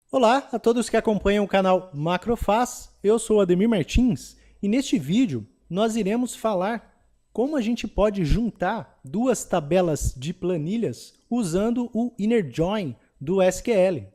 Olá a todos que acompanham o canal Macrofaz, eu sou Ademir Martins e neste vídeo nós iremos falar como a gente pode juntar duas tabelas de planilhas usando o inner join do SQL.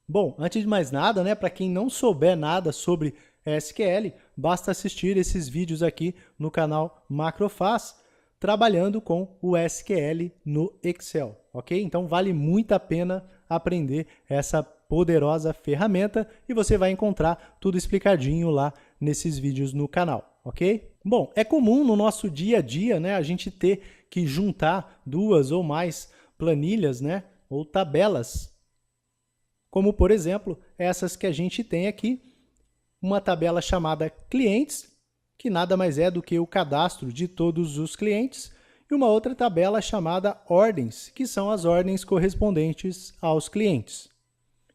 Bom, antes de mais nada, para quem não souber nada sobre SQL, basta assistir esses vídeos aqui no canal Macrofaz, trabalhando com o SQL no Excel, ok? Então vale muito a pena aprender essa poderosa ferramenta e você vai encontrar tudo explicadinho lá nesses vídeos no canal, ok? Bom, é comum no nosso dia a dia, a gente ter que juntar duas ou mais planilhas, ou tabelas, como por exemplo, essas que a gente tem aqui, uma tabela chamada clientes, que nada mais é do que o cadastro de todos os clientes, e uma outra tabela chamada ordens, que são as ordens correspondentes aos clientes.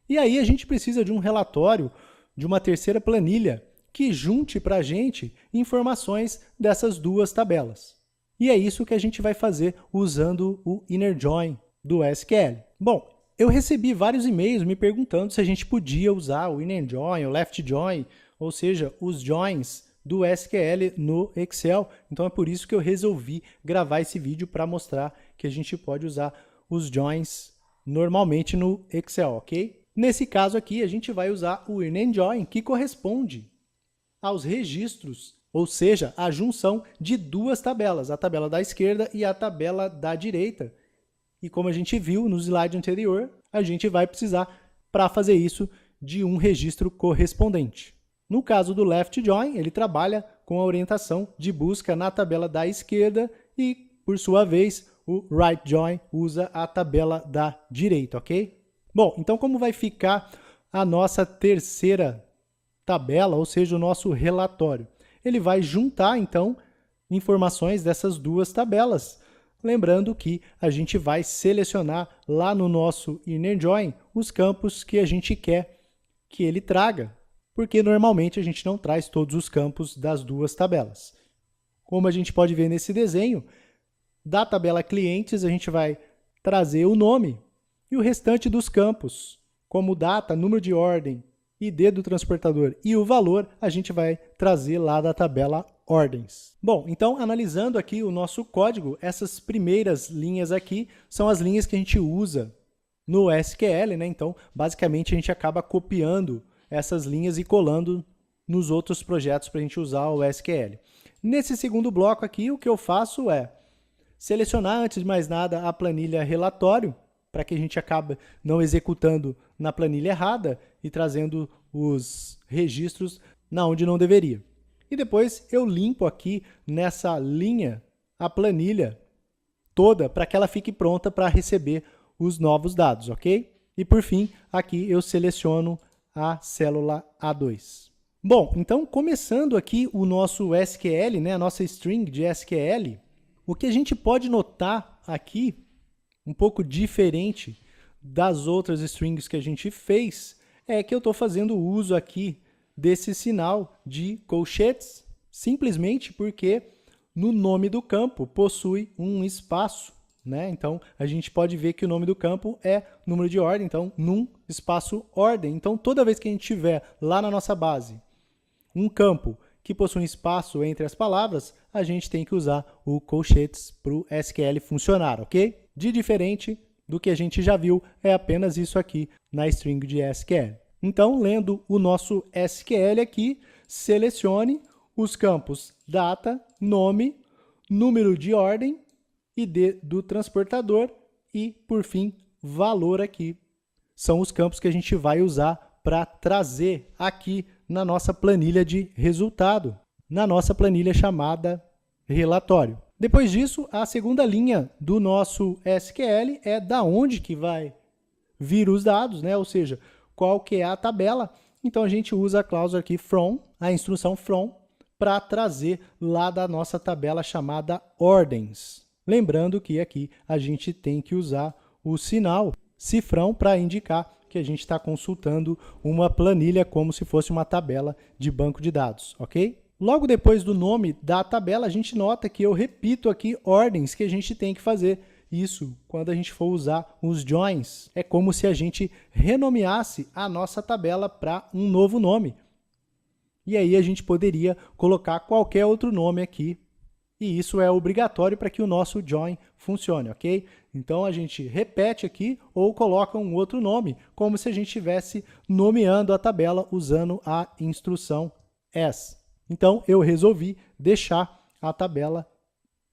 E aí a gente precisa de um relatório, de uma terceira planilha, que junte para a gente informações dessas duas tabelas. E é isso que a gente vai fazer usando o inner join do SQL. Bom, eu recebi vários e-mails me perguntando se a gente podia usar o inner join, o left join, ou seja, os joins do SQL no Excel. Então é por isso que eu resolvi gravar esse vídeo para mostrar que a gente pode usar os joins normalmente no Excel, ok? Nesse caso aqui, a gente vai usar o inner join, que corresponde aos registros, ou seja, a junção de duas tabelas, a tabela da esquerda e a tabela da direita. E como a gente viu no slide anterior, a gente vai precisar, para fazer isso, de um registro correspondente. No caso do left join, ele trabalha com a orientação de busca na tabela da esquerda e, por sua vez, o right join usa a tabela da direita, ok? Bom, então como vai ficar a nossa terceira tabela, ou seja, o nosso relatório? Ele vai juntar, então, informações dessas duas tabelas. Lembrando que a gente vai selecionar lá no nosso inner join os campos que a gente quer que ele traga, porque normalmente a gente não traz todos os campos das duas tabelas. Como a gente pode ver nesse desenho, da tabela clientes a gente vai trazer o nome e o restante dos campos, como data, número de ordem, ID do transportador e o valor, a gente vai trazer lá da tabela ordens. Bom, então analisando aqui o nosso código, essas primeiras linhas aqui são as linhas que a gente usa no SQL, Então, basicamente, a gente acaba copiando essas linhas e colando nos outros projetos para a gente usar o SQL. Nesse segundo bloco aqui, o que eu faço é selecionar, antes de mais nada, a planilha relatório, para que a gente acabe não executando na planilha errada e trazendo os registros na onde não deveria. E depois eu limpo aqui nessa linha a planilha toda para que ela fique pronta para receber os novos dados, ok? E por fim, aqui eu seleciono a célula A2. Bom, então começando aqui o nosso SQL, a nossa string de SQL, o que a gente pode notar aqui, um pouco diferente das outras strings que a gente fez, é que eu estou fazendo uso aqui desse sinal de colchetes, simplesmente porque no nome do campo possui um espaço, Então, a gente pode ver que o nome do campo é número de ordem, então, num espaço ordem. Então, toda vez que a gente tiver lá na nossa base um campo que possui um espaço entre as palavras, a gente tem que usar o colchetes para o SQL funcionar, ok? De diferente do que a gente já viu, é apenas isso aqui na string de SQL. Então, lendo o nosso SQL aqui, selecione os campos data, nome, número de ordem, ID do transportador e, por fim, valor aqui. São os campos que a gente vai usar para trazer aqui na nossa planilha de resultado, na nossa planilha chamada relatório. Depois disso, a segunda linha do nosso SQL é da onde que vai vir os dados, Ou seja, qual que é a tabela. Então, a gente usa a cláusula aqui from, a instrução from, para trazer lá da nossa tabela chamada ordens. Lembrando que aqui a gente tem que usar o sinal cifrão para indicar que a gente está consultando uma planilha como se fosse uma tabela de banco de dados, ok? Logo depois do nome da tabela, a gente nota que eu repito aqui ordens que a gente tem que fazer isso quando a gente for usar os joins. É como se a gente renomeasse a nossa tabela para um novo nome. E aí a gente poderia colocar qualquer outro nome aqui. E isso é obrigatório para que o nosso join funcione, ok? Então a gente repete aqui ou coloca um outro nome, como se a gente estivesse nomeando a tabela usando a instrução as. Então eu resolvi deixar a tabela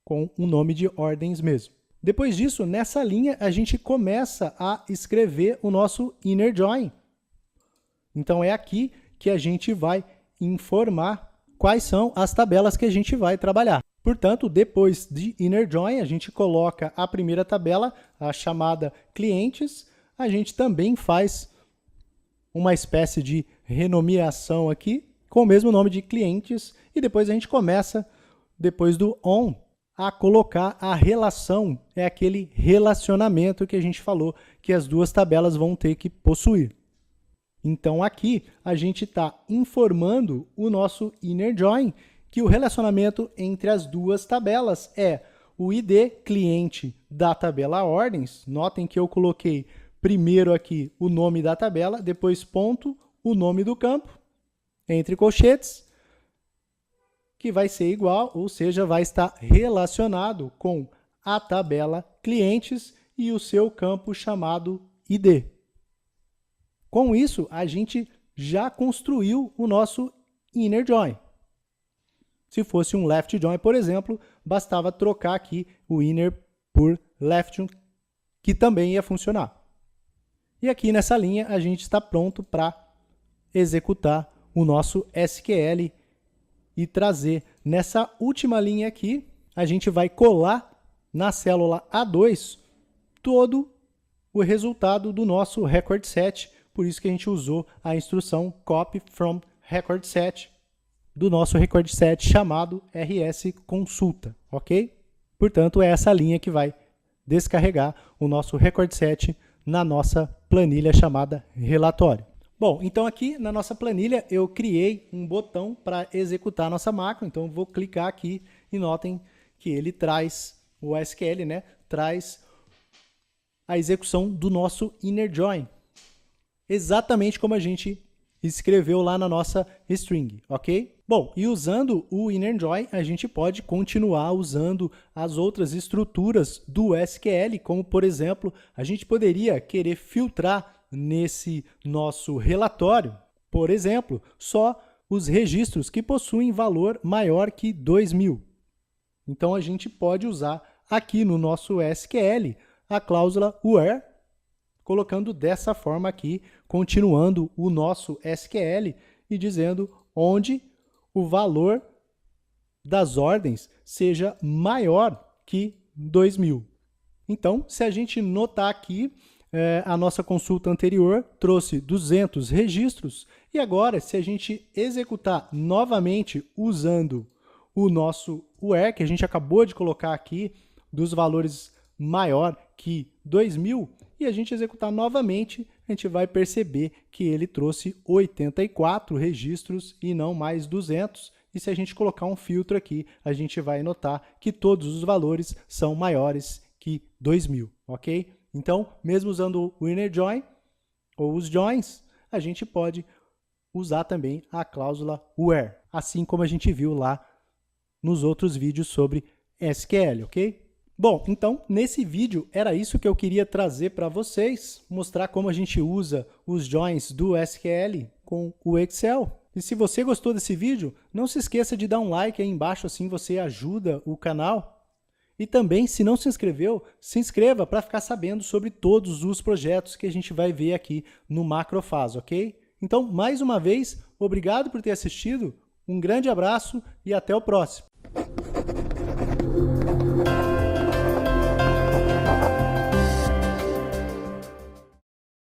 com um nome de ordens mesmo. Depois disso, nessa linha, a gente começa a escrever o nosso inner join. Então é aqui que a gente vai informar quais são as tabelas que a gente vai trabalhar. Portanto, depois de inner join, a gente coloca a primeira tabela, a chamada clientes. A gente também faz uma espécie de renomeação aqui, com o mesmo nome de clientes, e depois a gente começa, depois do on, a colocar a relação, é aquele relacionamento que a gente falou que as duas tabelas vão ter que possuir. Então aqui a gente está informando o nosso inner join que o relacionamento entre as duas tabelas é o ID cliente da tabela ordens. Notem que eu coloquei primeiro aqui o nome da tabela, depois ponto, o nome do campo, entre colchetes, que vai ser igual, ou seja, vai estar relacionado com a tabela clientes e o seu campo chamado ID. Com isso, a gente já construiu o nosso inner join. Se fosse um left join, por exemplo, bastava trocar aqui o inner por left, que também ia funcionar. E aqui nessa linha, a gente está pronto para executar o nosso SQL e trazer nessa última linha aqui, a gente vai colar na célula A2 todo o resultado do nosso record set, por isso que a gente usou a instrução copy from record set do nosso record set chamado RS consulta, ok? Portanto, é essa linha que vai descarregar o nosso record set na nossa planilha chamada relatório. Bom, então aqui na nossa planilha eu criei um botão para executar a nossa macro, então vou clicar aqui e notem que ele traz, o SQL, né, traz a execução do nosso inner join, exatamente como a gente escreveu lá na nossa string, ok? Bom, e usando o inner join, a gente pode continuar usando as outras estruturas do SQL, como por exemplo, a gente poderia querer filtrar nesse nosso relatório, por exemplo, só os registros que possuem valor maior que 2.000. Então a gente pode usar aqui no nosso SQL a cláusula where, colocando dessa forma aqui, continuando o nosso SQL e dizendo onde o valor das ordens seja maior que 2.000. Então, se a gente notar aqui, a nossa consulta anterior trouxe 200 registros e agora, se a gente executar novamente usando o nosso where, que a gente acabou de colocar aqui, dos valores maior que 2.000, e a gente executar novamente, a gente vai perceber que ele trouxe 84 registros e não mais 200. E se a gente colocar um filtro aqui, a gente vai notar que todos os valores são maiores que 2.000, ok? Então, mesmo usando o inner join ou os joins, a gente pode usar também a cláusula where, assim como a gente viu lá nos outros vídeos sobre SQL, ok? Bom, então, nesse vídeo era isso que eu queria trazer para vocês, mostrar como a gente usa os joins do SQL com o Excel. E se você gostou desse vídeo, não se esqueça de dar um like aí embaixo, assim você ajuda o canal. E também, se não se inscreveu, se inscreva para ficar sabendo sobre todos os projetos que a gente vai ver aqui no Macrofaz, ok? Então, mais uma vez, obrigado por ter assistido, um grande abraço e até o próximo.